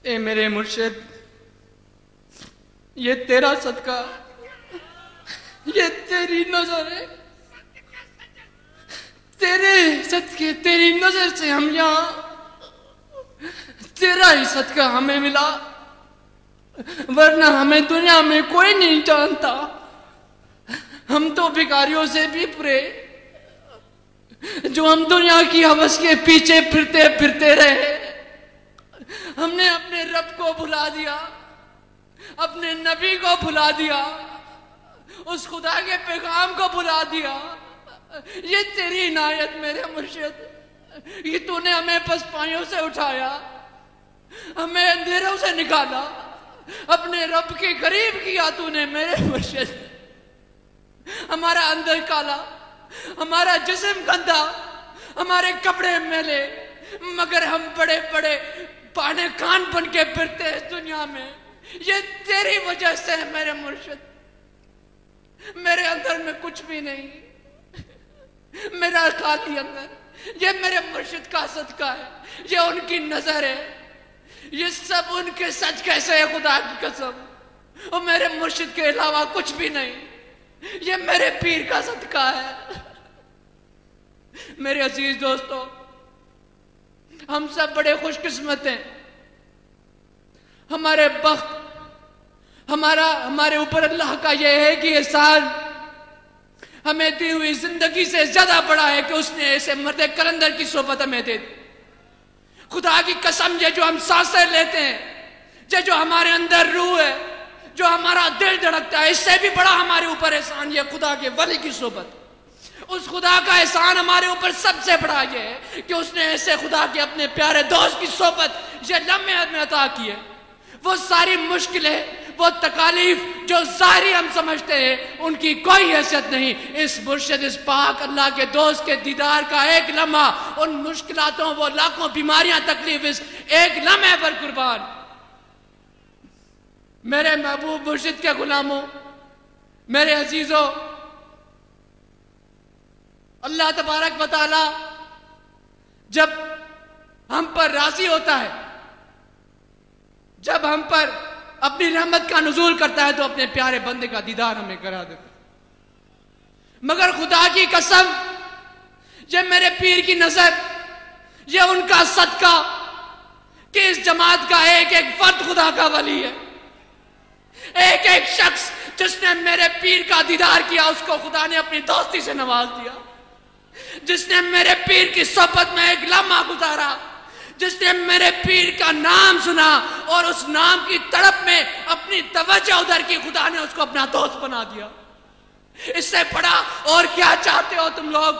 اے میرے مرشد، یہ تیرا صدقہ، یہ تیری نظر ہے، تیرے صدقے تیری نظر سے ہم یہاں، تیرا ہی صدقہ ہمیں ملا، ورنہ ہمیں دنیا میں کوئی نہیں جانتا، ہم تو بھکاریوں سے بھی پرے، جو ہم دنیا کی ہوس کے پیچھے پھرتے پھرتے رہے، ہم نے اپنے رب کو بھلا دیا، اپنے نبی کو بھلا دیا، اس خدا کے پیغام کو بھلا دیا۔ یہ تیری عنایت میرے مرشد، یہ تو نے ہمیں پسپائیوں سے اٹھایا، ہمیں اندھیروں سے نکالا، اپنے رب کے قریب کیا تو نے میرے مرشد۔ ہمارا اندر کالا، ہمارا جسم گندا، ہمارے کپڑے میلے، مگر ہم بڑے بڑے پانے کان بن کے پھرتے ہیں اس دنیا میں، یہ تیری وجہ سے ہے میرے مرشد۔ میرے اندر میں کچھ بھی نہیں، میرا خالی اندر، یہ میرے مرشد کا صدقہ ہے، یہ ان کی نظر ہے، یہ سب ان کے صدقے سے ہے، خدا کی قسم، اور میرے مرشد کے علاوہ کچھ بھی نہیں، یہ میرے پیر کا صدقہ ہے۔ میرے عزیز دوستو، ہم سب بڑے خوش قسمت ہیں، ہمارے بخت، ہمارے اوپر اللہ کا یہ ہے کہ احسان ہمیں دی ہوئی زندگی سے زیادہ بڑا ہے کہ اس نے ایسے مرد کلندر کی صحبت ہمیں دے دی۔ خدا کی قسم، یہ جو ہم سانسیں لیتے ہیں، یہ جو ہمارے اندر روح ہے، جو ہمارا دل دھڑکتا ہے، اس سے بھی بڑا ہمارے اوپر احسان یہ خدا کے ولی کی صحبت۔ اس خدا کا احسان ہمارے اوپر سب سے بڑا یہ ہے کہ اس نے ایسے خدا کے اپنے پیارے دوست کی صحبت یہ لمحے میں عطا کی ہے۔ وہ ساری مشکلیں، وہ تکالیف جو ظاہری ہم سمجھتے ہیں، ان کی کوئی حیثیت نہیں اس مرشد، اس پاک اللہ کے دوست کے دیدار کا ایک لمحہ، ان مشکلاتوں، وہ لاکھوں بیماریاں، تکلیف، اس ایک لمحے پر قربان۔ میرے محبوب مرشد کے غلاموں، میرے عزیزوں، اللہ تبارک و تعالی جب ہم پر راضی ہوتا ہے، جب ہم پر اپنی رحمت کا نزول کرتا ہے، تو اپنے پیارے بندے کا دیدار ہمیں کرا دیتا ہے۔ مگر خدا کی قسم، یہ میرے پیر کی نظر، یہ ان کا صدقہ کہ اس جماعت کا ایک ایک فرد خدا کا ولی ہے، ایک ایک شخص جس نے میرے پیر کا دیدار کیا، اس کو خدا نے اپنی دوستی سے نواز دیا، جس نے میرے پیر کی صحبت میں ایک لمحہ گزارا، جس نے میرے پیر کا نام سنا اور اس نام کی تڑپ میں اپنی توجہ ادھر کی، خدا نے اس کو اپنا دوست بنا دیا۔ اس سے بڑا اور کیا چاہتے ہو تم لوگ؟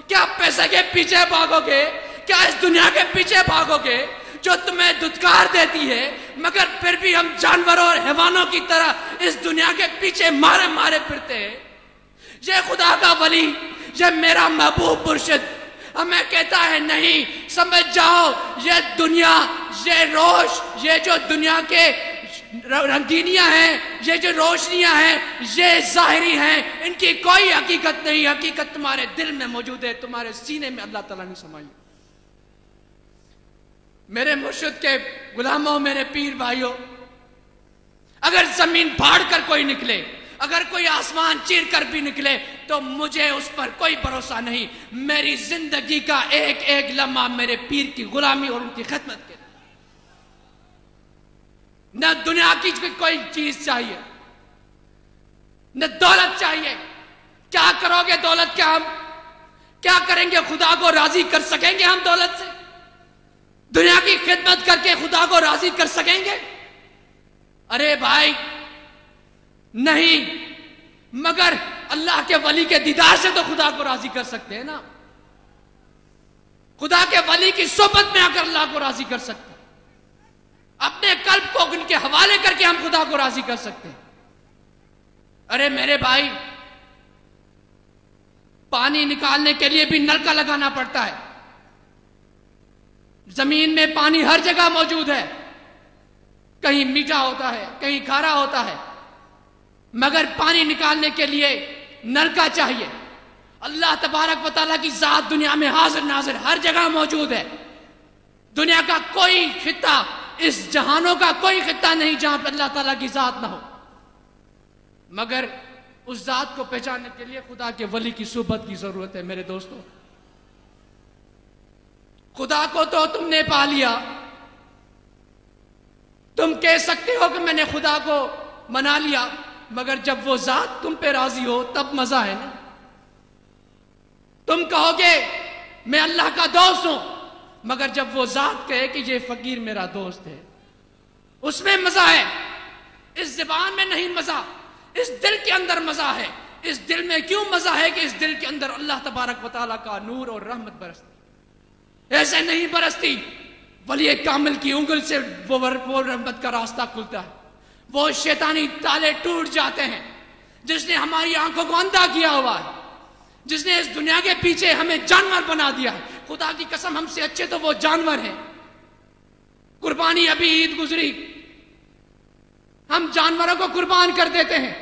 کیا پیسے کے پیچھے بھاگو گے؟ کیا اس دنیا کے پیچھے بھاگو گے جو تمہیں دھتکار دیتی ہے؟ مگر پھر بھی ہم جانوروں اور حیوانوں کی طرح اس دنیا کے پیچھے مارے مارے پھرتے ہیں۔ یہ خدا کا ولی، یہ میرا محبوب مرشد ہمیں کہتا ہے، نہیں، سمجھ جاؤ، یہ دنیا، یہ روش، یہ جو دنیا کے رنگینیاں ہیں، یہ جو روشنیاں ہیں، یہ ظاہری ہیں، ان کی کوئی حقیقت نہیں، حقیقت تمہارے دل میں موجود ہے، تمہارے سینے میں اللہ تعالیٰ نے سمائی۔ میرے مرشد کے غلاموں، میرے پیر بھائیوں، اگر زمین پھاڑ کر کوئی نکلے، اگر کوئی آسمان چیر کر بھی نکلے، تو مجھے اس پر کوئی بھروسہ نہیں۔ میری زندگی کا ایک ایک لمحہ میرے پیر کی غلامی اور ان کی خدمت کے، نہ دنیا کی کوئی چیز چاہیے، نہ دولت چاہیے۔ کیا کرو گے دولت کے؟ ہم کیا کریں گے؟ خدا کو راضی کر سکیں گے ہم دولت سے؟ دنیا کی خدمت کر کے خدا کو راضی کر سکیں گے؟ ارے بھائی نہیں، مگر اللہ کے ولی کے دیدار سے تو خدا کو راضی کر سکتے ہیں نا۔ خدا کے ولی کی صحبت میں آ کر اللہ کو راضی کر سکتے ہیں، اپنے قلب کو ان کے حوالے کر کے ہم خدا کو راضی کر سکتے ہیں۔ ارے میرے بھائی، پانی نکالنے کے لیے بھی نلکا لگانا پڑتا ہے۔ زمین میں پانی ہر جگہ موجود ہے، کہیں میٹھا ہوتا ہے، کہیں کھارا ہوتا ہے، مگر پانی نکالنے کے لیے نلکا چاہیے۔ اللہ تبارک و تعالیٰ کی ذات دنیا میں حاضر ناظر ہر جگہ موجود ہے۔ دنیا کا کوئی خطہ اس جہانوں کا کوئی خطہ نہیں جہاں پہ اللہ تعالیٰ کی ذات نہ ہو، مگر اس ذات کو پہچاننے کے لیے خدا کے ولی کی صحبت کی ضرورت ہے۔ میرے دوستو، خدا کو تو تم نے پا لیا، تم کہہ سکتے ہو کہ میں نے خدا کو منا لیا، مگر جب وہ ذات تم پہ راضی ہو تب مزہ ہے نا۔ تم کہو گے میں اللہ کا دوست ہوں، مگر جب وہ ذات کہے کہ یہ فقیر میرا دوست ہے، اس میں مزہ ہے۔ اس زبان میں نہیں مزہ، اس دل کے اندر مزہ ہے۔ اس دل میں کیوں مزہ ہے کہ اس دل کے اندر اللہ تبارک و تعالیٰ کا نور اور رحمت برستی۔ ایسے نہیں برستی، ولی کامل کی انگل سے وہ رحمت کا راستہ کھلتا ہے، وہ شیطانی تالے ٹوٹ جاتے ہیں۔ جس نے ہماری آنکھوں کو اندھا کیا ہوا ہے، جس نے اس دنیا کے پیچھے ہمیں جانور بنا دیا ہے، خدا کی قسم ہم سے اچھے تو وہ جانور ہیں۔ قربانی ابھی عید گزری، ہم جانوروں کو قربان کر دیتے ہیں،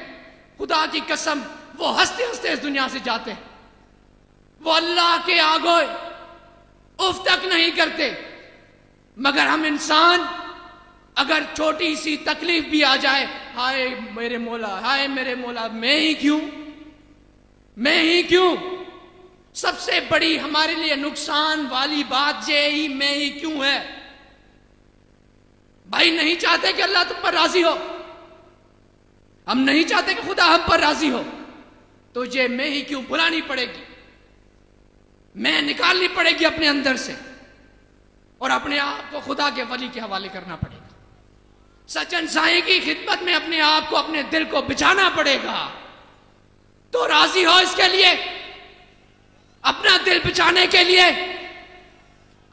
خدا کی قسم وہ ہنستے ہنستے اس دنیا سے جاتے ہیں، وہ اللہ کے آگے اف تک نہیں کرتے۔ مگر ہم انسان اگر چھوٹی سی تکلیف بھی آ جائے، ہائے میرے مولا، ہائے میرے مولا، میں ہی کیوں؟ سب سے بڑی ہمارے لیے نقصان والی بات یہی میں ہی کیوں ہے۔ بھائی نہیں چاہتے کہ اللہ تم پر راضی ہو، ہم نہیں چاہتے کہ خدا ہم پر راضی ہو، تو یہ میں ہی کیوں بلانی پڑے گی، میں نکالنی پڑے گی اپنے اندر سے، اور اپنے آپ کو خدا کے ولی کے حوالے کرنا پڑے گا۔ سچن سائیں کی خدمت میں اپنے آپ کو، اپنے دل کو بچھانا پڑے گا۔ تو راضی ہو اس کے لیے، اپنا دل بچانے کے لیے،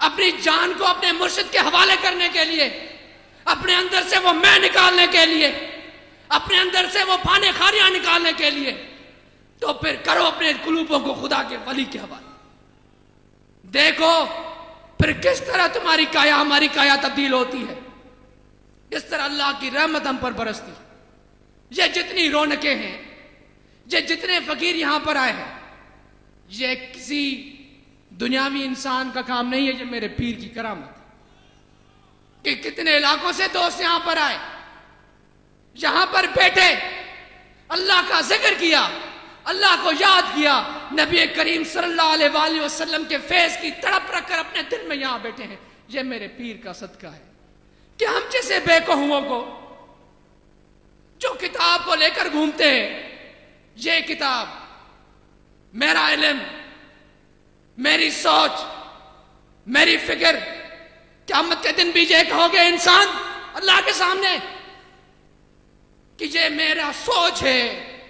اپنی جان کو اپنے مرشد کے حوالے کرنے کے لیے، اپنے اندر سے وہ میں نکالنے کے لیے، اپنے اندر سے وہ پانے خاریاں نکالنے کے لیے، تو پھر کرو اپنے قلوبوں کو خدا کے ولی کے حوالے۔ دیکھو پھر کس طرح تمہاری کایا ہماری کایا تبدیل ہوتی ہے، کس طرح اللہ کی رحمت ہم پر برستی ہے۔ یہ جتنی رونقیں ہیں، یہ جتنے فقیر یہاں پر آئے ہیں، یہ کسی دنیاوی انسان کا کام نہیں ہے، یہ میرے پیر کی کرامت ہے کہ کتنے علاقوں سے دوست یہاں پر آئے، یہاں پر بیٹھے، اللہ کا ذکر کیا، اللہ کو یاد کیا، نبی کریم صلی اللہ علیہ وآلہ وسلم کے فیض کی تڑپ رکھ کر اپنے دل میں یہاں بیٹھے ہیں۔ یہ میرے پیر کا صدقہ ہے کہ ہم جیسے بے قوموں کو جو کتاب کو لے کر گھومتے ہیں، یہ کتاب میرا علم، میری سوچ، میری فکر، قیامت کے دن بھی یہ کہو گے انسان اللہ کے سامنے کہ یہ میرا سوچ ہے،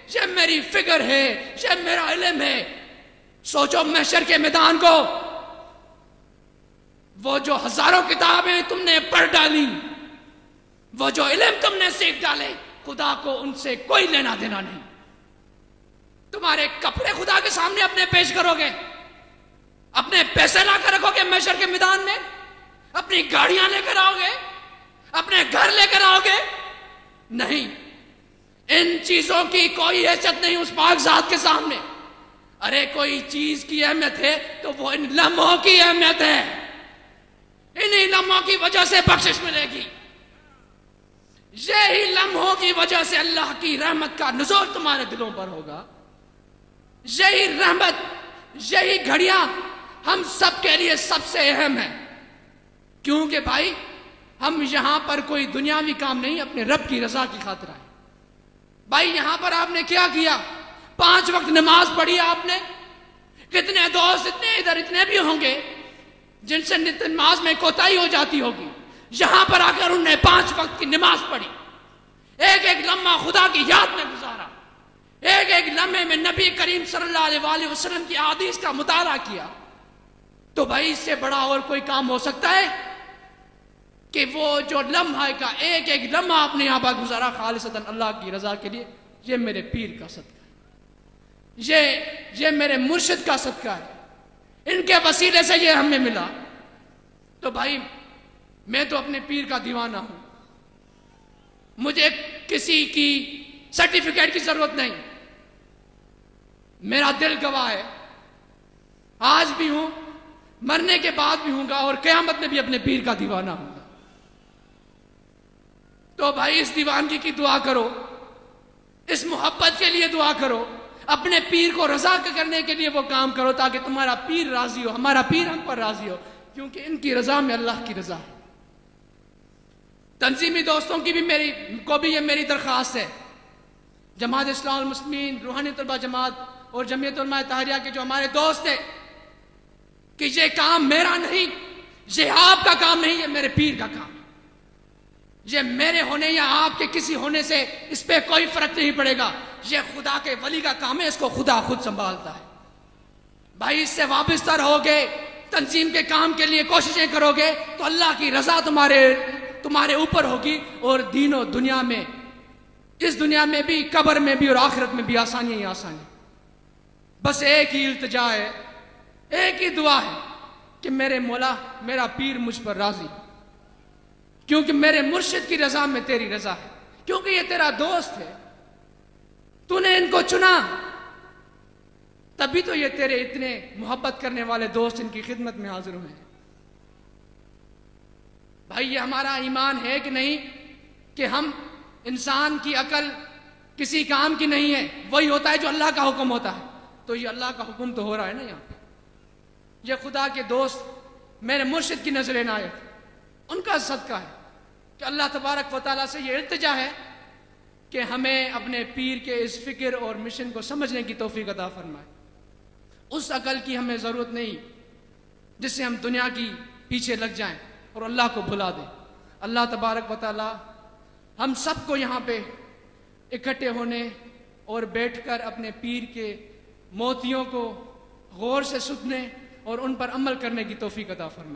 یہ میری فکر ہے، یہ میرا علم ہے۔ سوچو محشر کے میدان کو، وہ جو ہزاروں کتابیں تم نے پڑھ ڈالی، وہ جو علم تم نے سیکھ ڈالے، خدا کو ان سے کوئی لینا دینا نہیں۔ تمہارے کپڑے خدا کے سامنے اپنے پیش کرو گے، اپنے پیسے لا کر رکھو گے محشر کے میدان میں، اپنی گاڑیاں لے کر آؤ گے، اپنے گھر لے کر آؤ گے؟ نہیں، ان چیزوں کی کوئی حیثیت نہیں اس پاک ذات کے سامنے۔ ارے کوئی چیز کی اہمیت ہے تو وہ ان لمحوں کی اہمیت ہے، انہی لمحوں کی وجہ سے بخشش ملے گی، یہی لمحوں کی وجہ سے اللہ کی رحمت کا نزول تمہارے دلوں پر ہوگا۔ یہی رحمت، یہی گھڑیاں ہم سب کے لیے سب سے اہم ہے، کیونکہ بھائی ہم یہاں پر کوئی دنیاوی کام نہیں، اپنے رب کی رضا کی خاطر آئے۔ بھائی یہاں پر آپ نے کیا کیا؟ 5 وقت نماز پڑھی آپ نے۔ کتنے دوست اتنے بھی ہوں گے جن سے نماز میں کوتاہی ہو جاتی ہوگی، یہاں پر آ کر انہوں نے 5 وقت کی نماز پڑھی، ایک ایک لمحہ خدا کی یاد میں گزارا، ایک ایک لمحے میں نبی کریم صلی اللہ علیہ وآلہ وسلم کی احادیث کا مطالعہ کیا۔ تو بھائی اس سے بڑا اور کوئی کام ہو سکتا ہے کہ وہ جو لمحہ کا ایک ایک لمحہ اپنے یہاں پر گزارا خالصتاً اللہ کی رضا کے لیے؟ یہ میرے پیر کا صدقہ ہے، یہ میرے مرشد کا صدقہ ہے، ان کے وسیلے سے یہ ہمیں ملا۔ تو بھائی میں تو اپنے پیر کا دیوانہ ہوں، مجھے کسی کی سرٹیفکیٹ کی ضرورت نہیں، میرا دل گواہ ہے، آج بھی ہوں، مرنے کے بعد بھی ہوں گا، اور قیامت میں بھی اپنے پیر کا دیوانہ ہوں گا۔ تو بھائی اس دیوانگی کی دعا کرو، اس محبت کے لیے دعا کرو، اپنے پیر کو رضا کرنے کے لیے وہ کام کرو تاکہ تمہارا پیر راضی ہو، ہمارا پیر ہم پر راضی ہو، کیونکہ ان کی رضا میں اللہ کی رضا ہے۔ تنظیمی دوستوں کی بھی یہ میری درخواست ہے، جماعت اسلامی المسلمین، روحانی طلبہ جماعت اور جمعیت علماء طاہریہ کے جو ہمارے دوست ہیں، کہ یہ کام میرا نہیں، یہ آپ کا کام نہیں، یہ میرے پیر کا کام ہے۔ یہ میرے ہونے یا آپ کے کسی ہونے سے اس پہ کوئی فرق نہیں پڑے گا، یہ خدا کے ولی کا کام ہے، اس کو خدا خود سنبھالتا ہے۔ بھائی اس سے وابستہ رہو گے، تنظیم کے کام کے لیے کوششیں کرو گے تو اللہ کی رضا تمہارے اوپر ہوگی، اور دین و دنیا میں، اس دنیا میں بھی، قبر میں بھی اور آخرت میں بھی آسانی ہی آسانی۔ بس ایک ہی التجا ہے، ایک ہی دعا ہے کہ میرے مولا، میرا پیر مجھ پر راضی، کیونکہ میرے مرشد کی رضا میں تیری رضا ہے، کیونکہ یہ تیرا دوست ہے، تو نے ان کو چنا، تبھی تو یہ تیرے اتنے محبت کرنے والے دوست ان کی خدمت میں حاضر ہوئے ہیں۔ بھائی یہ ہمارا ایمان ہے کہ نہیں کہ ہم، انسان کی عقل کسی کام کی نہیں ہے، وہی ہوتا ہے جو اللہ کا حکم ہوتا ہے، تو یہ اللہ کا حکم تو ہو رہا ہے نا یہاں پہ۔ یہ خدا کے دوست میرے مرشد کی نظر عنایت، ان کا صدقہ ہے کہ اللہ تبارک و تعالیٰ سے یہ التجا ہے کہ ہمیں اپنے پیر کے اس فکر اور مشن کو سمجھنے کی توفیق عطا فرمائے۔ اس عقل کی ہمیں ضرورت نہیں جس سے ہم دنیا کی پیچھے لگ جائیں اور اللہ کو بھلا دیں۔ اللہ تبارک و تعالیٰ ہم سب کو یہاں پہ اکٹھے ہونے اور بیٹھ کر اپنے پیر کے موتیوں کو غور سے سننے اور ان پر عمل کرنے کی توفیق عطا فرمائے۔